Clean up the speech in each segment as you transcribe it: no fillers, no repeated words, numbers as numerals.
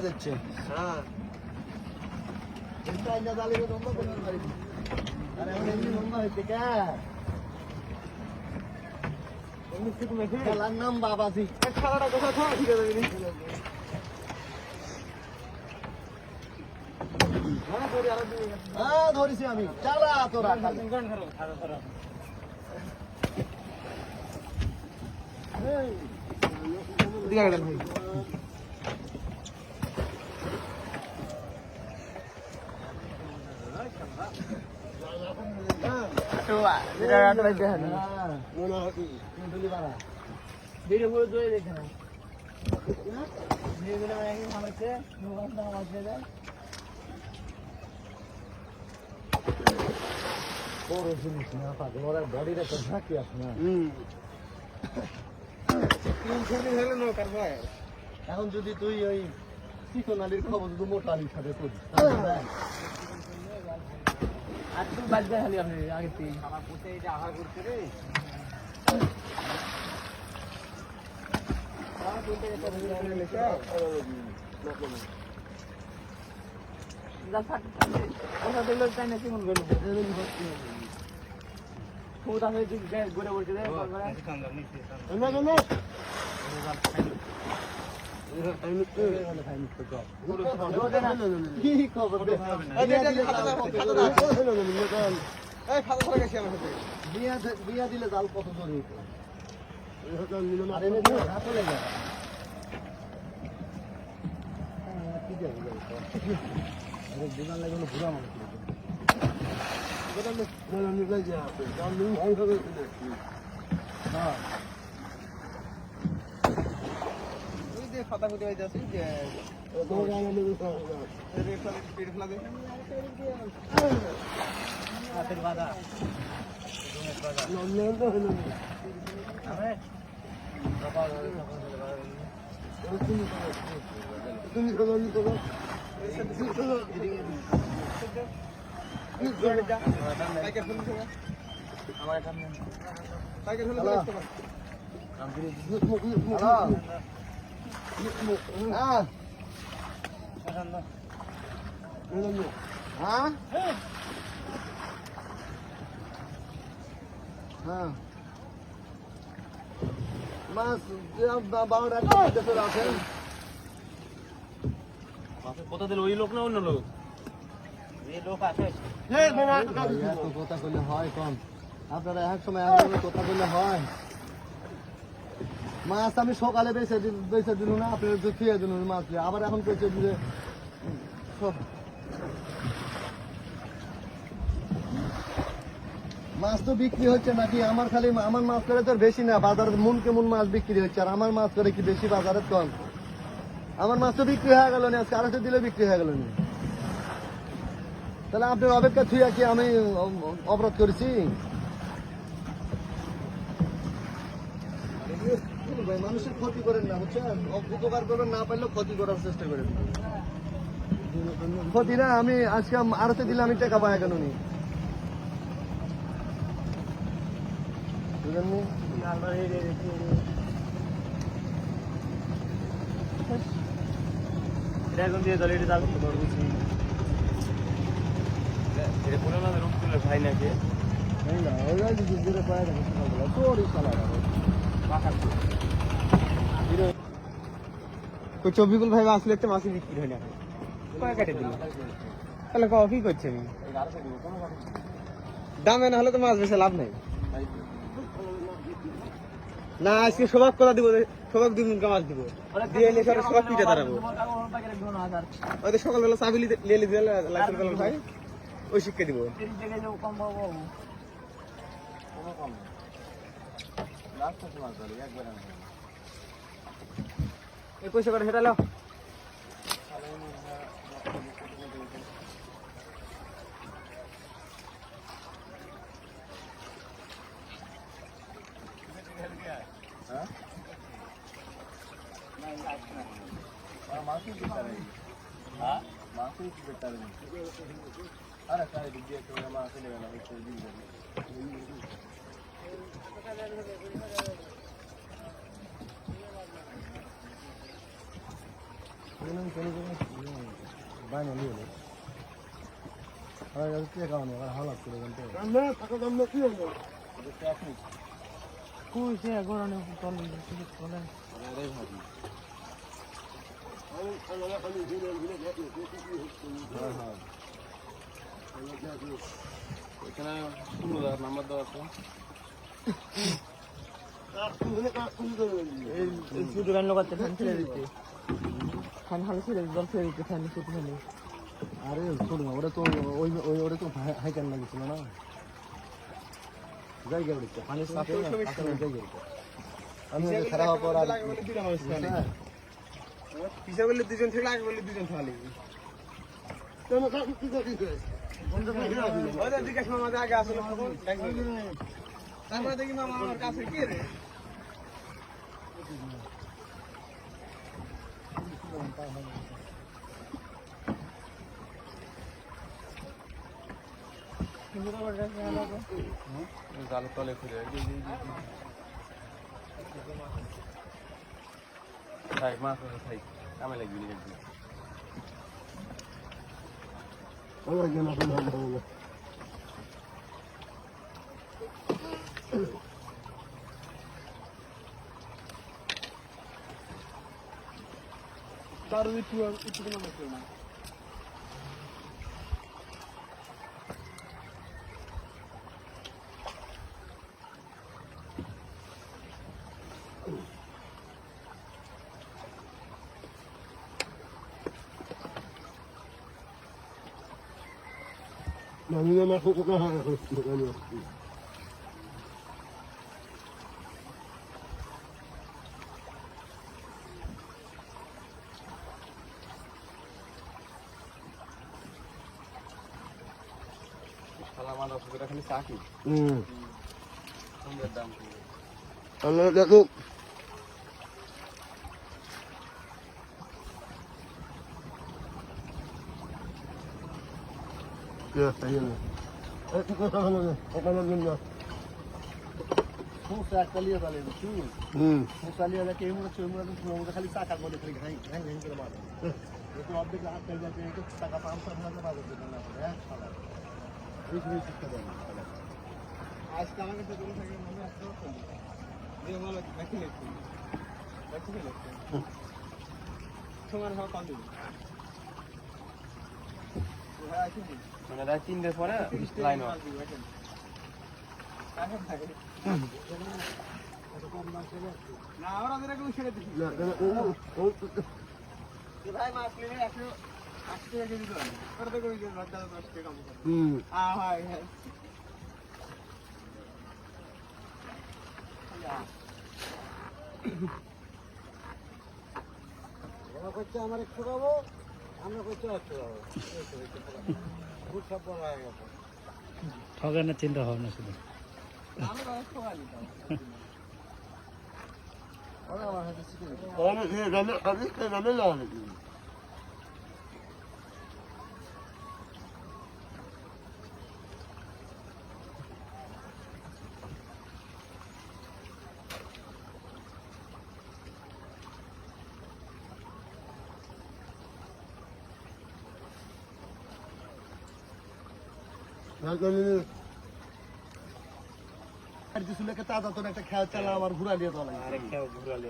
যাচ্ছে। হ্যাঁ এটা আইনা জালিবে লম্বা করে মারি। আরে আমি এমনি লম্বা হইছে কে? এমনি ঠিক মেখে খেলার নাম বাবাজি। খেলাটা কোথায় থাক ঠিক আছে নি হ্যাঁ ধরি আর দিই হ্যাঁ ধরেছি আমি। চালা তোরা খালি। গান ধরো ধরো ধরো এই দিগা গেল ভাই টোয়া এটা রাত বাইতে হয় না মনে হয় টুলি বাড়া ধীরে বলে দই দেখে না ধীরে ধীরে একই মারছে মোবাইল দাও বাজে যায় বড় জিনিস না পাগল ওর বডিটা তো ঝাঁকি আছে না তিন ছবি হলো না কার ভাই এখন যদি তুই ওই চিকন আলির খবর যদি মোটা আলির সাথে করিস আর তুই বাজবে খালি আপনি আগে তিন আমার পুতে এটা আহার করতে রে আমার পুতে এটা ধরে লেখা জাফাট ওটা দিল তাই না কেমন গেল খুদা হয়ে যে ঘুরে বলতে দেয় না না না কি খবর বিয়া দিলে জাল কত ধরে বিমান লাগে বুড়া মানুষ খাতা খুঁজে হয়ে যাচ্ছে যে হাতের বাধা তুমি মাছ বারোটা আছেন কথা দিল ওই লোক না অন্য লোক এই লোক আছে কথা বললে হয় কম আপনারা এক সময় কথা বললে হয় মাছ আমি সকালে বেঁচে দিল না আপনার খেয়ে দিল মাছ আবার এখন বেঁচে দিলে মাছ তো বিক্রি হচ্ছে নাকি আমার খালি আমার মাছ করে তো বেশি না বাজারে মন কেমন মাছ বিক্রি হচ্ছে আর আমার মাছ করে কি বেশি বাজারে কম আমার মাছ তো বিক্রি হয়ে গেল না আজকে আড়াইশো দিলে বিক্রি হয়ে গেল না তাহলে আপনার অপেক্ষা থুইয়া কি আমি অবরোধ করেছি মানুষের ক্ষতি করেন না বুঝছেন উপকার করবেন না পারলেও ক্ষতি করার চেষ্টা করেন ক্ষতি না আমি আজকে আড়াইশো দিলে আমি টাকা পাই কেন নি এখন দিয়ে দলে জাল করতে পারবো ভাই নাকি চব্বিকুল ভাই আসলে একটা মাছই বিক্রি হয় না কয় কেটে দিল তাহলে কি করছে আমি দামে না হলে তো মাছ বেশি লাভ নেই না আজকে সবাক কথা দিব সবাক 2 মিনিট মাছ দিব দিয়ে এলে সবাক পিঠে দাঁড়াবো ওই সকালবেলা চাবি লিয়ে দিলে লাইসেন্স পেলাম ভাই ওই শিক্ষা দিব এই পয়সা করে সেটা লো আরে সাইড দিয়ে তো মাছ চলে গেল বাইনা নিয়ে এলো খাওয়ানো হালাত করে কইছে গরনে তল বলেন এখানে 16,000 নাম্বার দেওয়া আছে এই শুধু গান লাগাতে ফ্যান ছেড়ে দিতে ফ্যান হালে ছেড়ে জল ছেড়ে দিতে ফ্যান শুধু ফ্যান আরে শোন না ওটা তো ওটা তো হাইকার লাগিয়েছিল না জায়গা উঠছে পানি সাথে জায়গা আমি খারাপ হওয়ার পর আর পিছা বললে দুজন ছিল আগে বললে দুজন থালি জিজ্ঞেস মামা আগে আসলে তারপরে দেখি মামা আমার কাছে কে রে জাল তলে ফিরে খাই মাছ খাই কামে লাগবি না তার একটু না Namanya masuk ke kahar harus makanya. শালা মানুষ করে খালি চাকি সুন্দর দাম Kalau ada tu ya, saya ni. Kita sama ni. Apa nak guna? Musa kali ada lagi tu. Musa kali ada kemur cemur tu semua kali sakar boleh kali hang ke mana. Itu objek lah kerja itu tak apa apa nak bawa ke mana ya. Ini kita dah. आज का आगे से दूर से mummy आज तो ये वाला बैठी लेती तुम्हारे हाथ कांदे মানে রাত 3 দিন পরে লাইন অফ না আর ওদের কেউ ছেড়ে দিছি যে ভাই মাছ নিয়ে 180 টাকা কেজি দাও আর তো কই যে রাত 10 টাকা কাম করে ভাই ওরা করছে আমার একটু খাবো আমরা করছে একটু খাবো খুব সব বড় হয়ে গেছে ঠগানোর চিন্তা ভাবনা শুধু ওরা আমার হাতে শিখে ওরা সে রামে খাবি কে রামে লাগাবে আর কিছু লেখে তাজা তো একটা খেয়াল চালা আমার ঘুরা দিয়ে তো লাগে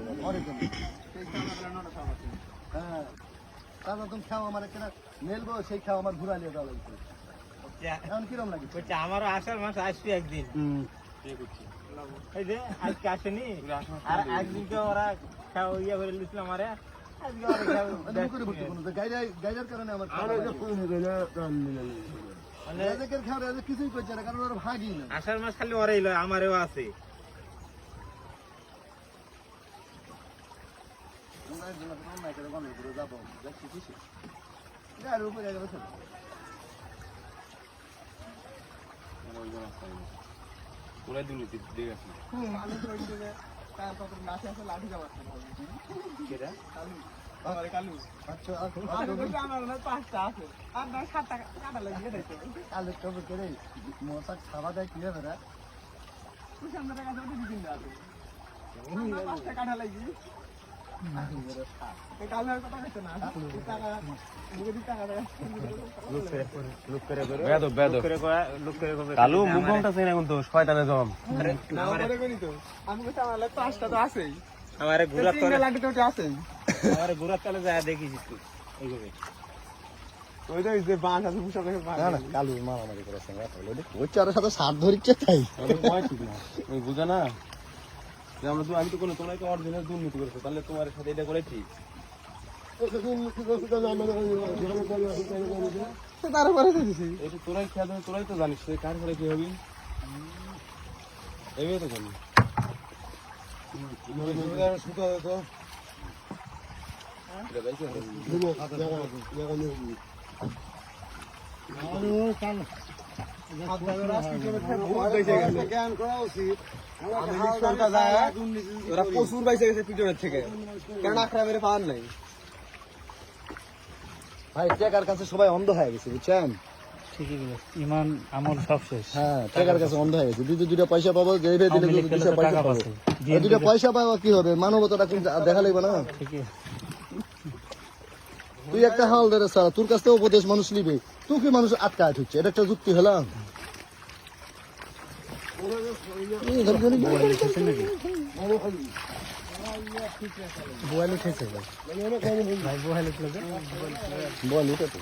হ্যাঁ তাজা তুমি খাও আমার একটা মেলবো সেই খাও আমার ঘুরা দিয়ে দেওয়া লাগছে এখন কিরম লাগে আমারও আষাঢ় মাস আসবে একদিন এই যে আজকে আসেনি আর একদিনকে ওরা খাও ইয়ে করে লিখছিল আমারে আজকে ওরা খাও গাইডার কারণে আমার রাজাকের খাওয়া রাজা কিছুই করছে না কারণ ওরা ভাগই না আষাঢ় মাস খালি ওরাই লয় আমারও আছে যাবো দেখছি খুশি গাড়ির উপরে গেছে পুরাই দুর্নীতি দেখে আসি লাঠি যাওয়া কালু আচ্ছা আমার 5টা আছে আর না 7টা কাটা লাগিয়ে দিতে আলু কবে করে মোটা খাওয়া দেয় কি হবে রে তুই সামনে কাছে ওটা দিন না আছে 5টা কাটা লাগিয়ে কালুর কথা কইছ না টাকা মুখে দি টাকা কালু মুখ ঘন্টা চাই না কিন্তু শয়তানে জম না করে করি তো আমি কইছি আমার লাগে 5টা তো আছেই আমারে ঘুরার তিনটা লাগি তো আছেই আমারে ঘুরার তলে যায় দেখিস তুই এইভাবে ওই তো যে বাঁশ আছে বুঝা করে বাঁশ না না কালু মারামারি করেছে না তাহলে ওই চারের সাথে সার ধরিচ্ছে তাই ওই বুঝা না যে আমরা তো আমি তো কোনো তোমরা তো অরিজিনাল দুর্নীতি করেছো তাহলে তোমার সাথে এটা করে ঠিক তারপরে দিছি এটা তোরাই খেয়াল তোরাই তো জানিস তুই কার করে কি হবে এইভাবে তো জানি ওরা প্রচুর পাইছে গেছে পিছনের থেকে কারণ আখড়া মেরে পাওয়ার নাই ভাই টাকার কাছে সবাই অন্ধ হয়ে গেছে বুঝছেন ঠিকই ইমান আমল সব শেষ হ্যাঁ টাকার কাছে অন্ধ হয়ে গেছে দুইটা পয়সা পাবো গেলে দিলে দুইটা পয়সা পাবো দুইটা পয়সা পাবো কি হবে মানবতাটা কিন্তু দেখা লাগবে না ঠিকই তুই একটা হাল ধরে সারা তোর কাছ থেকে উপদেশ মানুষ নিবে তুই কি মানুষ আটকায় হচ্ছে এটা একটা যুক্তি হলাম বয়াল উঠেছে ভাই বয়াল উঠলো বল এটা তো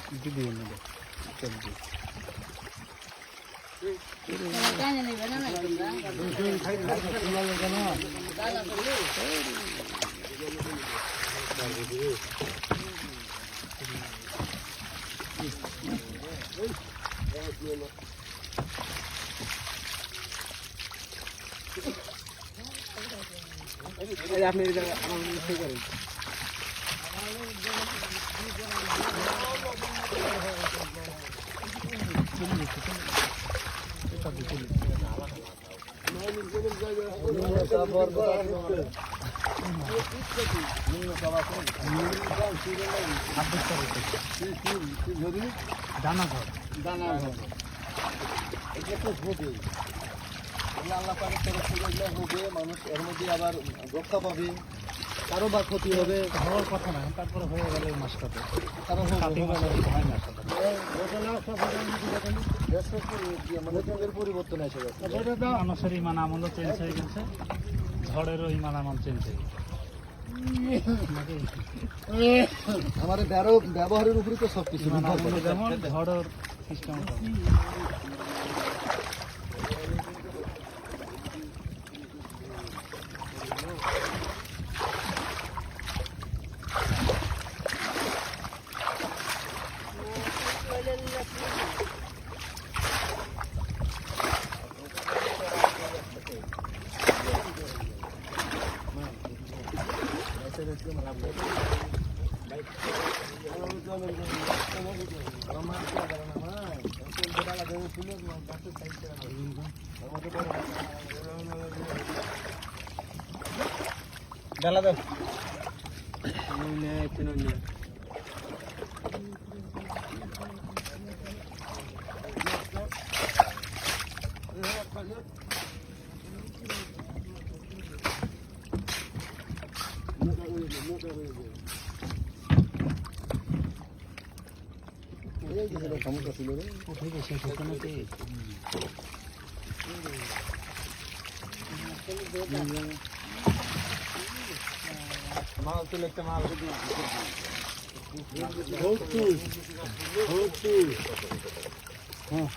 আপনি আমার ঠিক করেন মানুষ এর মধ্যে আবার রক্ষা পাবে কারো বা ক্ষতি হবে হওয়ার কথা না তারপরে হয়ে গেল এই মাসটাতে কারো পরিবর্তন এসে গেছে মানুষের ইমান আমলও চেঞ্জ হয়ে গেছে ঝড়েরও ইমান আমল চেঞ্জ হয়ে গেছে আমাদের ব্যবহারের উপরে তো সবকিছু নির্ভর করে। যেমন ঝড়ের সিস্টেম ডালা দাও সমস্যা ছিল রে মাল তুলে একটা মাল হ্যাঁ